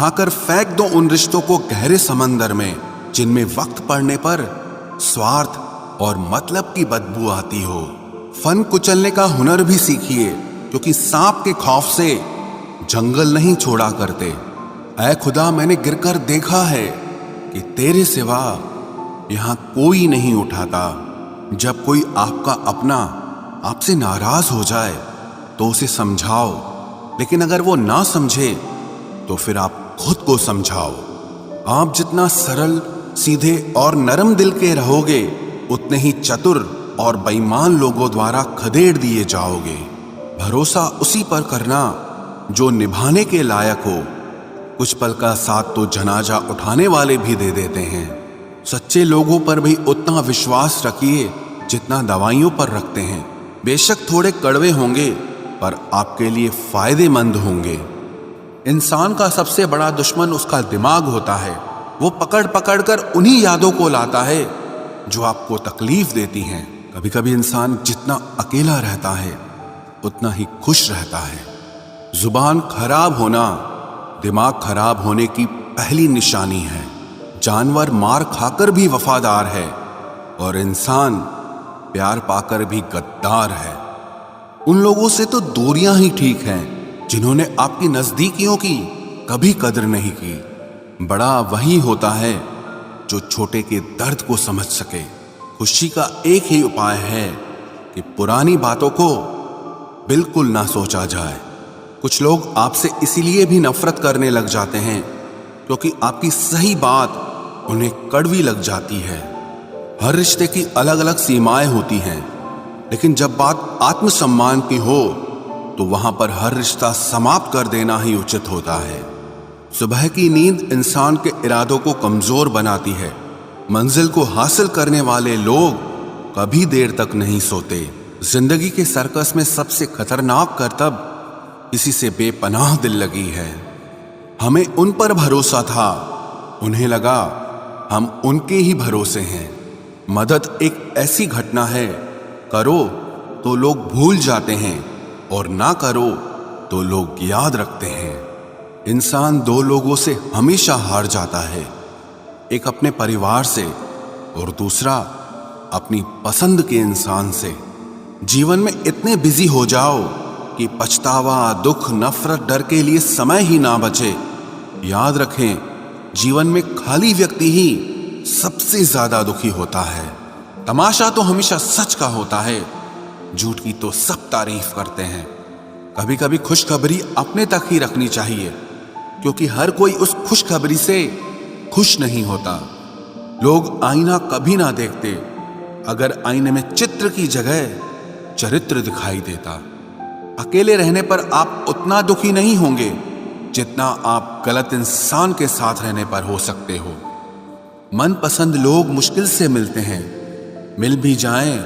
उठाकर फेंक दो उन रिश्तों को गहरे समंदर में जिनमें वक्त पड़ने पर स्वार्थ और मतलब की बदबू आती हो। फन कुचलने का हुनर भी सीखिए, क्योंकि सांप के खौफ से जंगल नहीं छोड़ा करते। ऐ खुदा, मैंने गिरकर देखा है कि तेरे सिवा यहां कोई नहीं उठाता। जब कोई आपका अपना आपसे नाराज हो जाए तो उसे समझाओ, लेकिन अगर वो ना समझे तो फिर आप खुद को समझाओ। आप जितना सरल, सीधे और नरम दिल के रहोगे, उतने ही चतुर और बेईमान लोगों द्वारा खदेड़ दिए जाओगे। भरोसा उसी पर करना जो निभाने के लायक हो। कुछ पल का साथ तो जनाजा उठाने वाले भी दे देते हैं। सच्चे लोगों पर भी उतना विश्वास रखिए जितना दवाइयों पर रखते हैं। बेशक थोड़े कड़वे होंगे, पर आपके लिए फायदेमंद होंगे। इंसान का सबसे बड़ा दुश्मन उसका दिमाग होता है। वो पकड़ पकड़ कर उन्हीं यादों को लाता है जो आपको तकलीफ देती हैं। कभी कभी इंसान जितना अकेला रहता है उतना ही खुश रहता है। जुबान खराब होना दिमाग खराब होने की पहली निशानी है। जानवर मार खाकर भी वफादार है और इंसान प्यार पाकर भी गद्दार है। उन लोगों से तो दूरियां ही ठीक हैं जिन्होंने आपकी नजदीकियों की कभी कदर नहीं की। बड़ा वही होता है जो छोटे के दर्द को समझ सके। खुशी का एक ही उपाय है कि पुरानी बातों को बिल्कुल ना सोचा जाए। कुछ लोग आपसे इसीलिए भी नफरत करने लग जाते हैं क्योंकि आपकी सही बात उन्हें कड़वी लग जाती है। हर रिश्ते की अलग अलग सीमाएं होती हैं, लेकिन जब बात आत्मसम्मान की हो तो वहां पर हर रिश्ता समाप्त कर देना ही उचित होता है। सुबह की नींद इंसान के इरादों को कमजोर बनाती है। मंजिल को हासिल करने वाले लोग कभी देर तक नहीं सोते। जिंदगी के सर्कस में सबसे खतरनाक करतब किसी से बेपनाह दिल लगी है। हमें उन पर भरोसा था, उन्हें लगा हम उनके ही भरोसे हैं। मदद एक ऐसी घटना है, करो तो लोग भूल जाते हैं और ना करो तो लोग याद रखते हैं। इंसान दो लोगों से हमेशा हार जाता है, एक अपने परिवार से और दूसरा अपनी पसंद के इंसान से। जीवन में इतने बिजी हो जाओ कि पछतावा, दुख, नफरत, डर के लिए समय ही ना बचे। याद रखें, जीवन में खाली व्यक्ति ही सबसे ज्यादा दुखी होता है। तमाशा तो हमेशा सच का होता है, झूठ की तो सब तारीफ करते हैं। कभी कभी खुशखबरी अपने तक ही रखनी चाहिए, क्योंकि हर कोई उस खुशखबरी से खुश नहीं होता। लोग आईना कभी ना देखते अगर आईने में चित्र की जगह चरित्र दिखाई देता। अकेले रहने पर आप उतना दुखी नहीं होंगे जितना आप गलत इंसान के साथ रहने पर हो सकते हो। मनपसंद लोग मुश्किल से मिलते हैं, मिल भी जाएं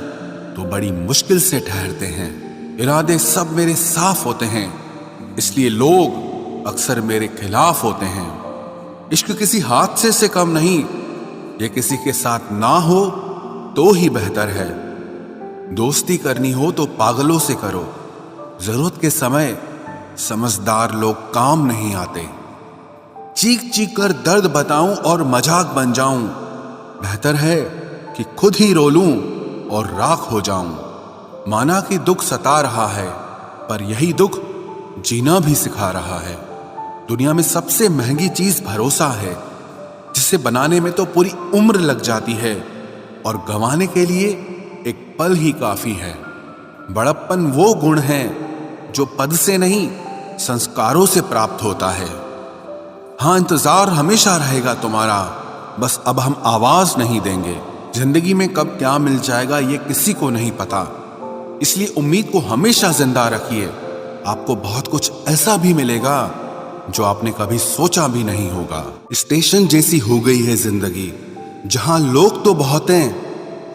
तो बड़ी मुश्किल से ठहरते हैं। इरादे सब मेरे साफ होते हैं, इसलिए लोग अक्सर मेरे खिलाफ होते हैं। इश्क किसी हादसे से कम नहीं, ये किसी के साथ ना हो तो ही बेहतर है। दोस्ती करनी हो तो पागलों से करो, जरूरत के समय समझदार लोग काम नहीं आते। चीख चीख कर दर्द बताऊं और मजाक बन जाऊं, बेहतर है कि खुद ही रो लूं और राख हो जाऊं। माना कि दुख सता रहा है, पर यही दुख जीना भी सिखा रहा है। दुनिया में सबसे महंगी चीज भरोसा है, जिसे बनाने में तो पूरी उम्र लग जाती है और गंवाने के लिए एक पल ही काफी है। बड़प्पन वो गुण है जो पद से नहीं, संस्कारों से प्राप्त होता है। हाँ, इंतजार हमेशा रहेगा तुम्हारा, बस अब हम आवाज नहीं देंगे। जिंदगी में कब क्या मिल जाएगा ये किसी को नहीं पता, इसलिए उम्मीद को हमेशा जिंदा रखिए। आपको बहुत कुछ ऐसा भी मिलेगा जो आपने कभी सोचा भी नहीं होगा। स्टेशन जैसी हो गई है जिंदगी, जहां लोग तो बहुत हैं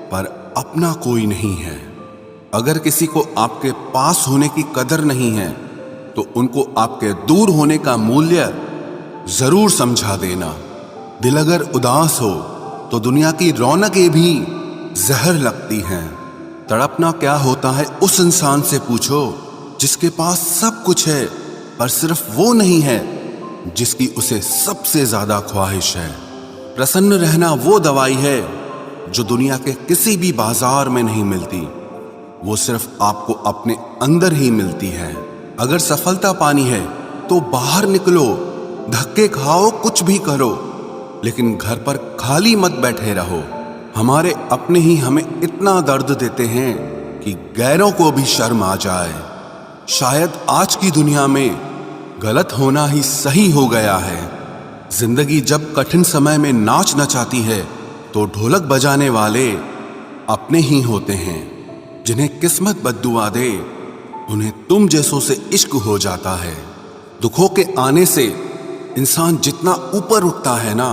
पर अपना कोई नहीं है। अगर किसी को आपके पास होने की कदर नहीं है तो उनको आपके दूर होने का मूल्य जरूर समझा देना। दिल अगर उदास हो तो दुनिया की रौनकें भी जहर लगती हैं। तड़पना क्या होता है उस इंसान से पूछो जिसके पास सब कुछ है पर सिर्फ वो नहीं है जिसकी उसे सबसे ज्यादा ख्वाहिश है। प्रसन्न रहना वो दवाई है जो दुनिया के किसी भी बाजार में नहीं मिलती, वो सिर्फ आपको अपने अंदर ही मिलती है। अगर सफलता पानी है तो बाहर निकलो, धक्के खाओ, कुछ भी करो, लेकिन घर पर खाली मत बैठे रहो। हमारे अपने ही हमें इतना दर्द देते हैं कि गैरों को भी शर्म आ जाए। शायद आज की दुनिया में गलत होना ही सही हो गया है। जिंदगी जब कठिन समय में नाच नचाती है तो ढोलक बजाने वाले अपने ही होते हैं। जिन्हें किस्मत बद्दुआ दे उन्हें तुम जैसों से इश्क हो जाता है। दुखों के आने से इंसान जितना ऊपर उठता है ना,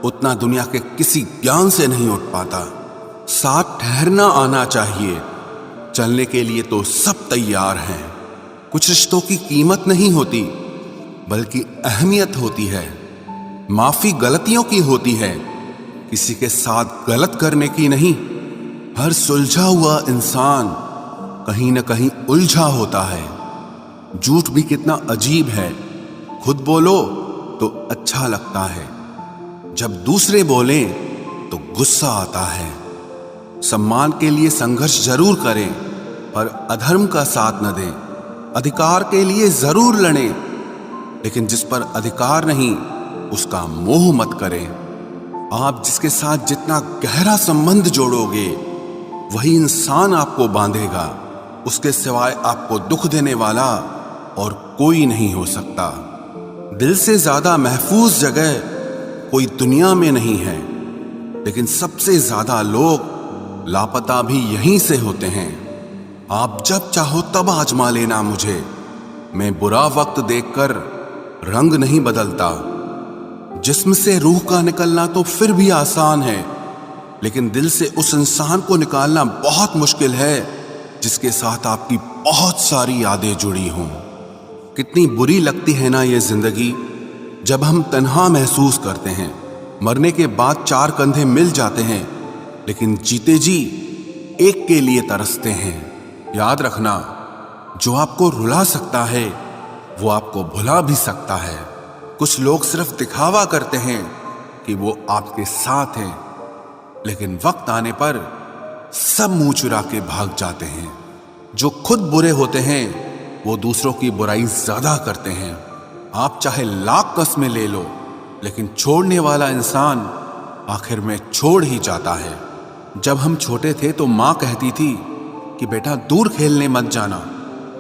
उतना दुनिया के किसी ज्ञान से नहीं उठ पाता। साथ ठहरना आना चाहिए, चलने के लिए तो सब तैयार हैं। कुछ रिश्तों की कीमत नहीं होती बल्कि अहमियत होती है। माफी गलतियों की होती है, किसी के साथ गलत करने की नहीं। हर सुलझा हुआ इंसान कहीं न कहीं उलझा होता है। झूठ भी कितना अजीब है, खुद बोलो तो अच्छा लगता है, जब दूसरे बोलें तो गुस्सा आता है। सम्मान के लिए संघर्ष जरूर करें पर अधर्म का साथ न दें। अधिकार के लिए जरूर लड़ें, लेकिन जिस पर अधिकार नहीं उसका मोह मत करें। आप जिसके साथ जितना गहरा संबंध जोड़ोगे वही इंसान आपको बांधेगा। उसके सिवाय आपको दुख देने वाला और कोई नहीं हो सकता। दिल से ज्यादा महफूज जगह कोई दुनिया में नहीं है, लेकिन सबसे ज्यादा लोग लापता भी यहीं से होते हैं। आप जब चाहो तब आजमा लेना मुझे, मैं बुरा वक्त देखकर रंग नहीं बदलता। जिस्म से रूह का निकलना तो फिर भी आसान है, लेकिन दिल से उस इंसान को निकालना बहुत मुश्किल है जिसके साथ आपकी बहुत सारी यादें जुड़ी हों। कितनी बुरी लगती है ना ये जिंदगी जब हम तन्हा महसूस करते हैं। मरने के बाद चार कंधे मिल जाते हैं, लेकिन जीते जी एक के लिए तरसते हैं। याद रखना, जो आपको रुला सकता है वो आपको भुला भी सकता है। कुछ लोग सिर्फ दिखावा करते हैं कि वो आपके साथ हैं, लेकिन वक्त आने पर सब मुंह चुरा के भाग जाते हैं। जो खुद बुरे होते हैं वो दूसरों की बुराई ज्यादा करते हैं। आप चाहे लाख कस्में ले लो, लेकिन छोड़ने वाला इंसान आखिर में छोड़ ही जाता है। जब हम छोटे थे तो माँ कहती थी कि बेटा दूर खेलने मत जाना,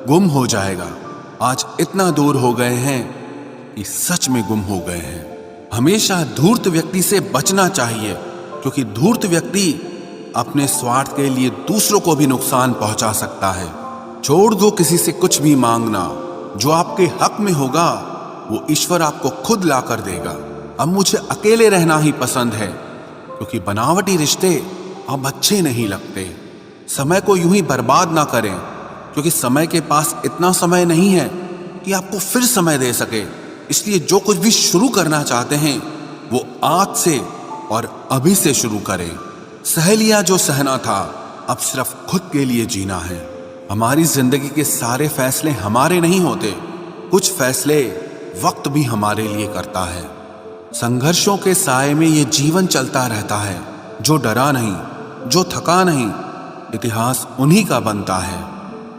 गुम हो जाएगा। आज इतना दूर हो गए हैं कि सच में गुम हो गए हैं। हमेशा धूर्त व्यक्ति से बचना चाहिए, क्योंकि धूर्त व्यक्ति अपने स्वार्थ के लिए दूसरों को भी नुकसान पहुंचा सकता है। छोड़ दो किसी से कुछ भी मांगना, जो आपके हक में होगा वो ईश्वर आपको खुद ला कर देगा। अब मुझे अकेले रहना ही पसंद है, क्योंकि बनावटी रिश्ते अब अच्छे नहीं लगते। समय को यूं ही बर्बाद ना करें, क्योंकि समय के पास इतना समय नहीं है कि आपको फिर समय दे सके। इसलिए जो कुछ भी शुरू करना चाहते हैं वो आज से और अभी से शुरू करें। सह लिया जो सहना था, अब सिर्फ खुद के लिए जीना है। हमारी जिंदगी के सारे फैसले हमारे नहीं होते, कुछ फैसले वक्त भी हमारे लिए करता है। संघर्षों के साए में ये जीवन चलता रहता है। जो डरा नहीं, जो थका नहीं, इतिहास उन्हीं का बनता है।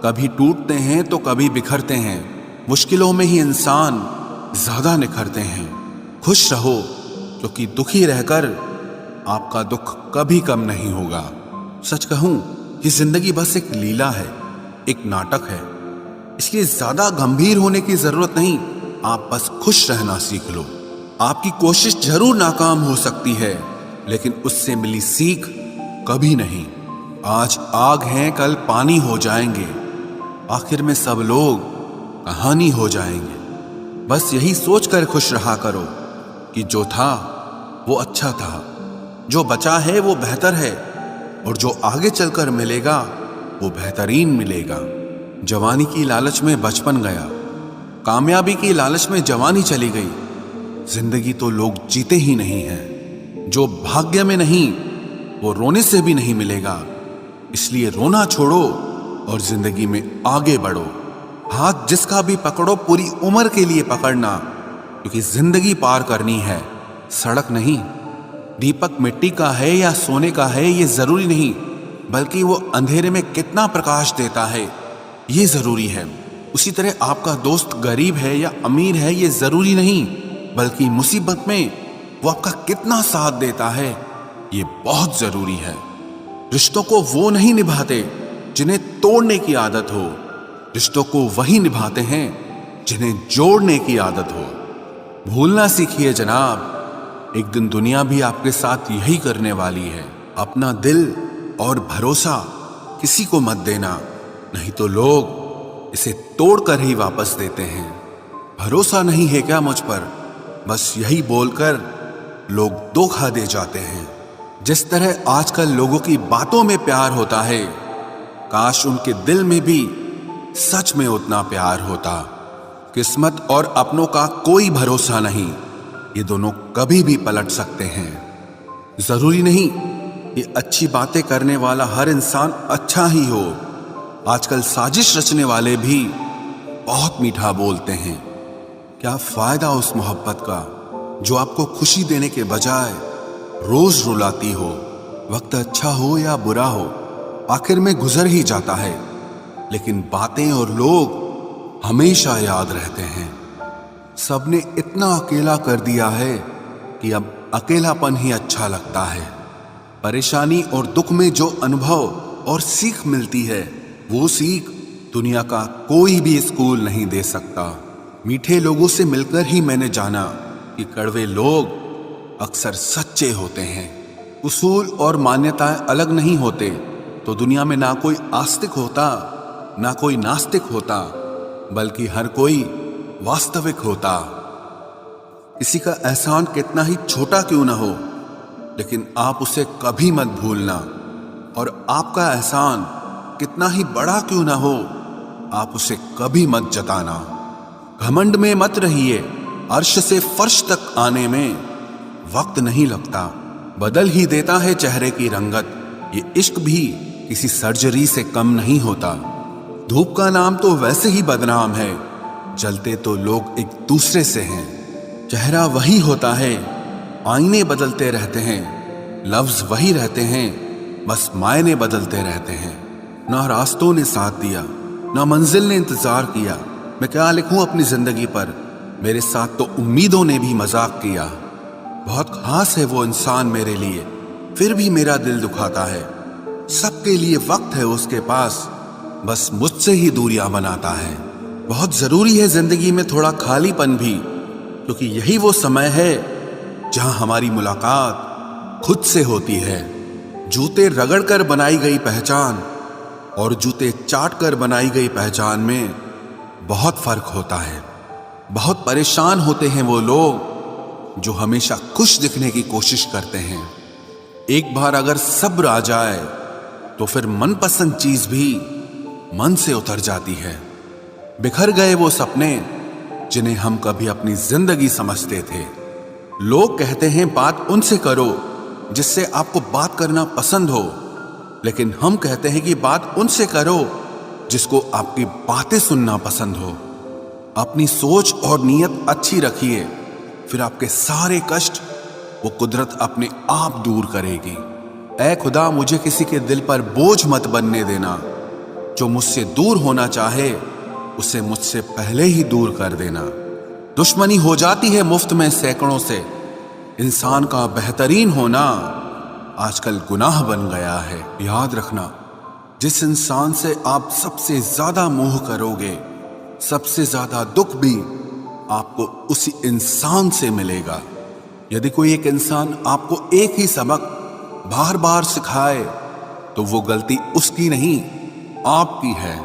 कभी टूटते हैं तो कभी बिखरते हैं। मुश्किलों में ही इंसान ज्यादा निखरते हैं। खुश रहो, क्योंकि दुखी रहकर आपका दुख कभी कम नहीं होगा। सच कहूं, ये जिंदगी बस एक लीला है, एक नाटक है। इसलिए ज्यादा गंभीर होने की जरूरत नहीं, आप बस खुश रहना सीख लो। आपकी कोशिश जरूर नाकाम हो सकती है, लेकिन उससे मिली सीख कभी नहीं। आज आग हैं, कल पानी हो जाएंगे, आखिर में सब लोग कहानी हो जाएंगे। बस यही सोचकर खुश रहा करो कि जो था वो अच्छा था, जो बचा है वो बेहतर है, और जो आगे चलकर मिलेगा वो बेहतरीन मिलेगा। जवानी की लालच में बचपन गया, कामयाबी की लालच में जवानी चली गई। जिंदगी तो लोग जीते ही नहीं हैं। जो भाग्य में नहीं वो रोने से भी नहीं मिलेगा। इसलिए रोना छोड़ो और जिंदगी में आगे बढ़ो। हाथ जिसका भी पकड़ो पूरी उम्र के लिए पकड़ना, क्योंकि जिंदगी पार करनी है, सड़क नहीं। दीपक मिट्टी का है या सोने का है ये जरूरी नहीं, बल्कि वो अंधेरे में कितना प्रकाश देता है ये जरूरी है। उसी तरह आपका दोस्त गरीब है या अमीर है ये जरूरी नहीं, बल्कि मुसीबत में वो आपका कितना साथ देता है ये बहुत जरूरी है। रिश्तों को वो नहीं निभाते जिन्हें तोड़ने की आदत हो, रिश्तों को वही निभाते हैं जिन्हें जोड़ने की आदत हो। भूलना सीखिए जनाब, एक दिन दुनिया भी आपके साथ यही करने वाली है। अपना दिल और भरोसा किसी को मत देना, नहीं तो लोग इसे तोड़कर ही वापस देते हैं। भरोसा नहीं है क्या मुझ पर, बस यही बोलकर लोग धोखा दे जाते हैं। जिस तरह आजकल लोगों की बातों में प्यार होता है, काश उनके दिल में भी सच में उतना प्यार होता। किस्मत और अपनों का कोई भरोसा नहीं, ये दोनों कभी भी पलट सकते हैं। जरूरी नहीं ये अच्छी बातें करने वाला हर इंसान अच्छा ही हो। आजकल साजिश रचने वाले भी बहुत मीठा बोलते हैं। क्या फायदा उस मोहब्बत का जो आपको खुशी देने के बजाय रोज रुलाती हो। वक्त अच्छा हो या बुरा हो, आखिर में गुजर ही जाता है, लेकिन बातें और लोग हमेशा याद रहते हैं। सबने इतना अकेला कर दिया है कि अब अकेलापन ही अच्छा लगता है। परेशानी और दुख में जो अनुभव और सीख मिलती है, वो सीख दुनिया का कोई भी स्कूल नहीं दे सकता। मीठे लोगों से मिलकर ही मैंने जाना कि कड़वे लोग अक्सर सच्चे होते हैं। उसूल और मान्यताएं अलग नहीं होते तो दुनिया में ना कोई आस्तिक होता ना कोई नास्तिक होता, बल्कि हर कोई वास्तविक होता। किसी का एहसान कितना ही छोटा क्यों ना हो, लेकिन आप उसे कभी मत भूलना। और आपका एहसान कितना ही बड़ा क्यों ना हो, आप उसे कभी मत जताना। घमंड में मत रहिए, अर्श से फर्श तक आने में वक्त नहीं लगता, बदल ही देता है चेहरे की रंगत। ये इश्क भी किसी सर्जरी से कम नहीं होता। धूप का नाम तो वैसे ही बदनाम है, जलते तो लोग एक दूसरे से हैं। चेहरा वही होता है, आईने बदलते रहते हैं, लफ्ज वही रहते हैं, बस मायने बदलते रहते हैं। ना रास्तों ने साथ दिया, ना मंजिल ने इंतजार किया। मैं क्या लिखूं अपनी जिंदगी पर, मेरे साथ तो उम्मीदों ने भी मजाक किया। बहुत खास है वो इंसान मेरे लिए, फिर भी मेरा दिल दुखाता है। सबके लिए वक्त है उसके पास, बस मुझसे ही दूरियां बनाता है। बहुत जरूरी है जिंदगी में थोड़ा खालीपन भी, क्योंकि यही वो समय है जहां हमारी मुलाकात खुद से होती है। जूते रगड़कर बनाई गई पहचान और जूते चाटकर बनाई गई पहचान में बहुत फर्क होता है। बहुत परेशान होते हैं वो लोग जो हमेशा खुश दिखने की कोशिश करते हैं। एक बार अगर सब्र आ जाए तो फिर मनपसंद चीज भी मन से उतर जाती है। बिखर गए वो सपने जिन्हें हम कभी अपनी जिंदगी समझते थे। लोग कहते हैं बात उनसे करो जिससे आपको बात करना पसंद हो, लेकिन हम कहते हैं कि बात उनसे करो जिसको आपकी बातें सुनना पसंद हो। अपनी सोच और नीयत अच्छी रखिए, फिर आपके सारे कष्ट वो कुदरत अपने आप दूर करेगी। ऐ खुदा, मुझे किसी के दिल पर बोझ मत बनने देना। जो मुझसे दूर होना चाहे उसे मुझसे पहले ही दूर कर देना। दुश्मनी हो जाती है मुफ्त में सैकड़ों से, इंसान का बेहतरीन होना आजकल गुनाह बन गया है। याद रखना, जिस इंसान से आप सबसे ज्यादा मोह करोगे, सबसे ज्यादा दुख भी आपको उसी इंसान से मिलेगा। यदि कोई एक इंसान आपको एक ही सबक बार बार सिखाए तो वो गलती उसकी नहीं आपकी है।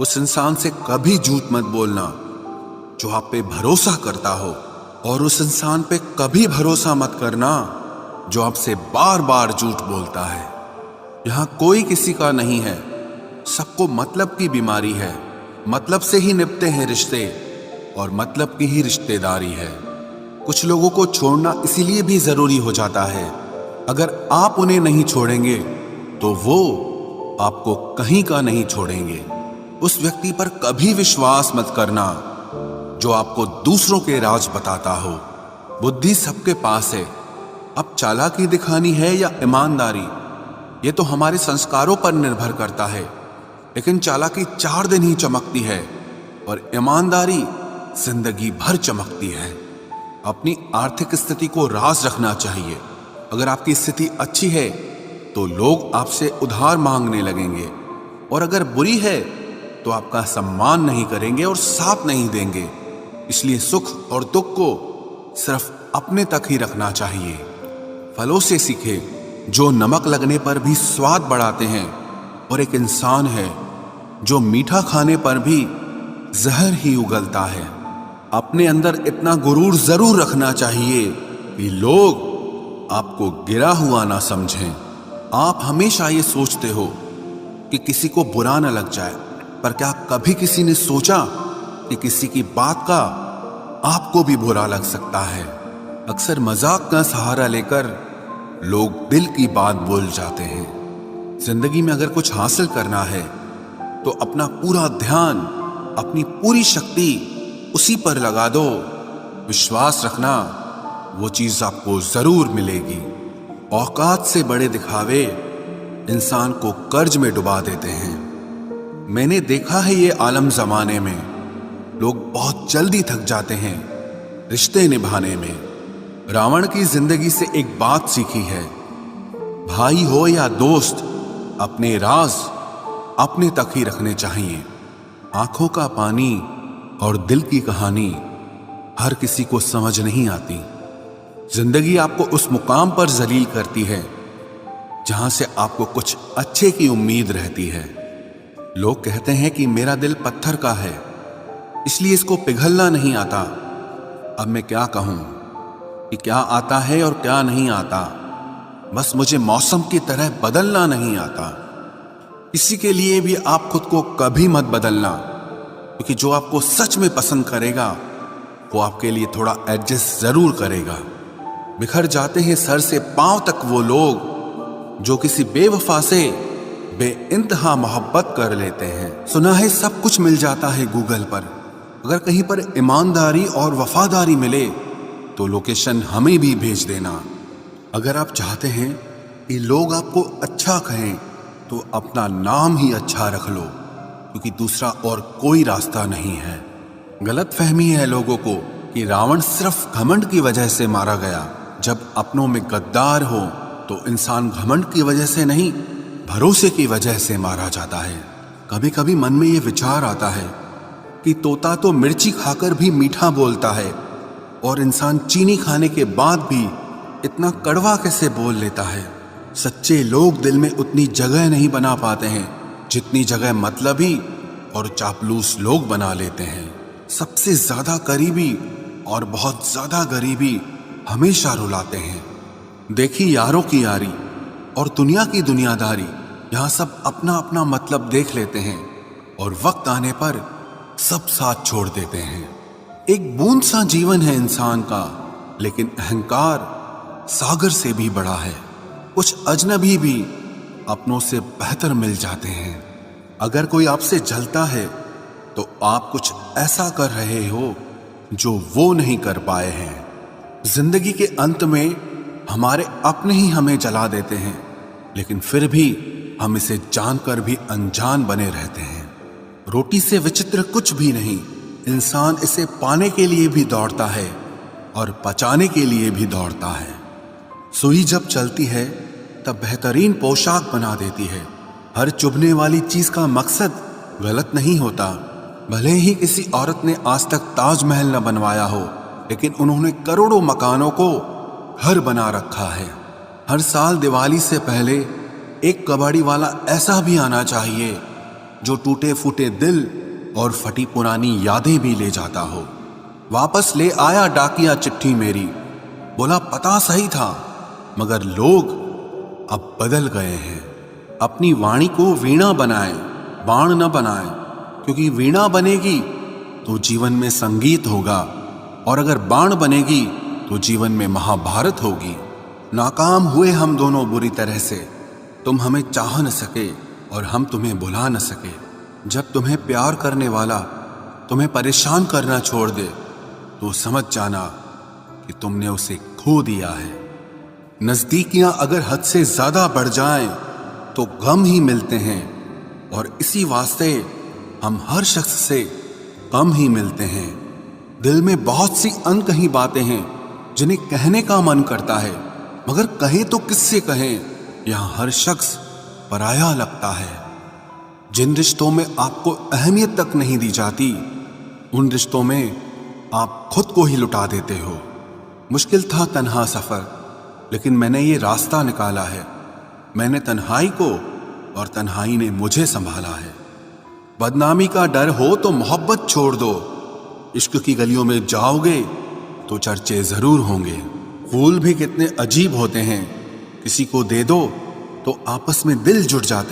उस इंसान से कभी झूठ मत बोलना जो आप पे भरोसा करता हो, और उस इंसान पे कभी भरोसा मत करना जो आपसे बार बार झूठ बोलता है। यहां कोई किसी का नहीं है, सबको मतलब की बीमारी है। मतलब से ही निपटे हैं रिश्ते और मतलब की ही रिश्तेदारी है। कुछ लोगों को छोड़ना इसीलिए भी जरूरी हो जाता है, अगर आप उन्हें नहीं छोड़ेंगे तो वो आपको कहीं का नहीं छोड़ेंगे। उस व्यक्ति पर कभी विश्वास मत करना जो आपको दूसरों के राज बताता हो। बुद्धि सबके पास है, अब चालाकी दिखानी है या ईमानदारी, ये तो हमारे संस्कारों पर निर्भर करता है। लेकिन चालाकी 4 दिन ही चमकती है और ईमानदारी जिंदगी भर चमकती है। अपनी आर्थिक स्थिति को राज रखना चाहिए। अगर आपकी स्थिति अच्छी है तो लोग आपसे उधार मांगने लगेंगे, और अगर बुरी है तो आपका सम्मान नहीं करेंगे और साथ नहीं देंगे। इसलिए सुख और दुख को सिर्फ अपने तक ही रखना चाहिए। फलों से सीखे जो नमक लगने पर भी स्वाद बढ़ाते हैं, और एक इंसान है जो मीठा खाने पर भी जहर ही उगलता है। अपने अंदर इतना गुरूर जरूर रखना चाहिए कि लोग आपको गिरा हुआ ना समझें। आप हमेशा ये सोचते हो कि किसी को बुरा ना लग जाए, पर क्या कभी किसी ने सोचा कि किसी की बात का आपको भी बुरा लग सकता है? अक्सर मजाक का सहारा लेकर लोग दिल की बात बोल जाते हैं। जिंदगी में अगर कुछ हासिल करना है तो अपना पूरा ध्यान, अपनी पूरी शक्ति उसी पर लगा दो। विश्वास रखना, वो चीज आपको जरूर मिलेगी। औकात से बड़े दिखावे इंसान को कर्ज में डुबा देते हैं। मैंने देखा है ये आलम जमाने में लोग बहुत जल्दी थक जाते हैं रिश्ते निभाने में। रावण की जिंदगी से एक बात सीखी है, भाई हो या दोस्त, अपने राज अपने तक ही रखने चाहिए। आंखों का पानी और दिल की कहानी हर किसी को समझ नहीं आती। जिंदगी आपको उस मुकाम पर जलील करती है जहां से आपको कुछ अच्छे की उम्मीद रहती है। लोग कहते हैं कि मेरा दिल पत्थर का है, इसलिए इसको पिघलना नहीं आता। अब मैं क्या कहूं कि क्या आता है और क्या नहीं आता। बस मुझे मौसम की तरह बदलना नहीं आता। इसी के लिए भी आप खुद को कभी मत बदलना, क्योंकि जो आपको सच में पसंद करेगा वो आपके लिए थोड़ा एडजस्ट जरूर करेगा। बिखर जाते हैं सर से पांव तक वो लोग जो किसी बेवफा से बेइंतहा मोहब्बत कर लेते हैं। सुना है सब कुछ मिल जाता है गूगल पर। अगर कहीं पर ईमानदारी और वफादारी मिले तो लोकेशन हमें भी भेज देना। अगर आप चाहते हैं कि लोग आपको अच्छा कहें तो अपना नाम ही अच्छा रख लो, क्योंकि दूसरा और कोई रास्ता नहीं है। गलत फहमी है लोगों को कि रावण सिर्फ घमंड की वजह से मारा गया। जब अपनों में गद्दार हो तो इंसान घमंड की वजह से नहीं, भरोसे की वजह से मारा जाता है। कभी कभी मन में ये विचार आता है कि तोता तो मिर्ची खाकर भी मीठा बोलता है, और इंसान चीनी खाने के बाद भी इतना कड़वा कैसे बोल लेता है। सच्चे लोग दिल में उतनी जगह नहीं बना पाते हैं जितनी जगह मतलबी और चापलूस लोग बना लेते हैं। सबसे ज्यादा करीबी और बहुत ज्यादा गरीबी हमेशा रुलाते हैं। देखी यारों की यारी और दुनिया की दुनियादारी, यहाँ सब अपना अपना मतलब देख लेते हैं और वक्त आने पर सब साथ छोड़ देते हैं। एक बूंद सा जीवन है इंसान का, लेकिन अहंकार सागर से भी बड़ा है। कुछ अजनबी भी अपनों से बेहतर मिल जाते हैं। अगर कोई आपसे जलता है तो आप कुछ ऐसा कर रहे हो जो वो नहीं कर पाए हैं। जिंदगी के अंत में हमारे अपने ही हमें जला देते हैं, लेकिन फिर भी हम इसे जानकर भी अनजान बने रहते हैं। रोटी से विचित्र कुछ भी नहीं, इंसान इसे पाने के लिए भी दौड़ता है और पचाने के लिए भी दौड़ता है। सुई जब चलती है तब बेहतरीन पोशाक बना देती है। हर चुभने वाली चीज का मकसद गलत नहीं होता। भले ही किसी औरत ने आज तक ताजमहल न बनवाया हो, लेकिन उन्होंने करोड़ों मकानों को घर बना रखा है। हर साल दिवाली से पहले एक कबाड़ी वाला ऐसा भी आना चाहिए जो टूटे फूटे दिल और फटी पुरानी यादें भी ले जाता हो। वापस ले आया डाकिया चिट्ठी मेरी, बोला पता सही था मगर लोग अब बदल गए हैं। अपनी वाणी को वीणा बनाएं, बाण न बनाएं, क्योंकि वीणा बनेगी तो जीवन में संगीत होगा, और अगर बाण बनेगी तो जीवन में महाभारत होगी। नाकाम हुए हम दोनों बुरी तरह से, तुम हमें चाह न सके और हम तुम्हें भुला न सके। जब तुम्हें प्यार करने वाला तुम्हें परेशान करना छोड़ दे तो समझ जाना कि तुमने उसे खो दिया है। नजदीकियां अगर हद से ज्यादा बढ़ जाएं तो गम ही मिलते हैं, और इसी वास्ते हम हर शख्स से कम ही मिलते हैं। दिल में बहुत सी अनकही बातें हैं जिन्हें कहने का मन करता है, मगर कहें तो किससे कहें, यहां हर शख्स पराया लगता है। जिन रिश्तों में आपको अहमियत तक नहीं दी जाती, उन रिश्तों में आप खुद को ही लुटा देते हो। मुश्किल था तन्हा सफर, लेकिन मैंने ये रास्ता निकाला है। मैंने तन्हाई को और तन्हाई ने मुझे संभाला है। बदनामी का डर हो तो मोहब्बत छोड़ दो। इश्क की गलियों में जाओगे तो चर्चे जरूर होंगे। फूल भी कितने अजीब होते हैं, किसी को दे दो तो आपस में दिल जुट जाते हैं।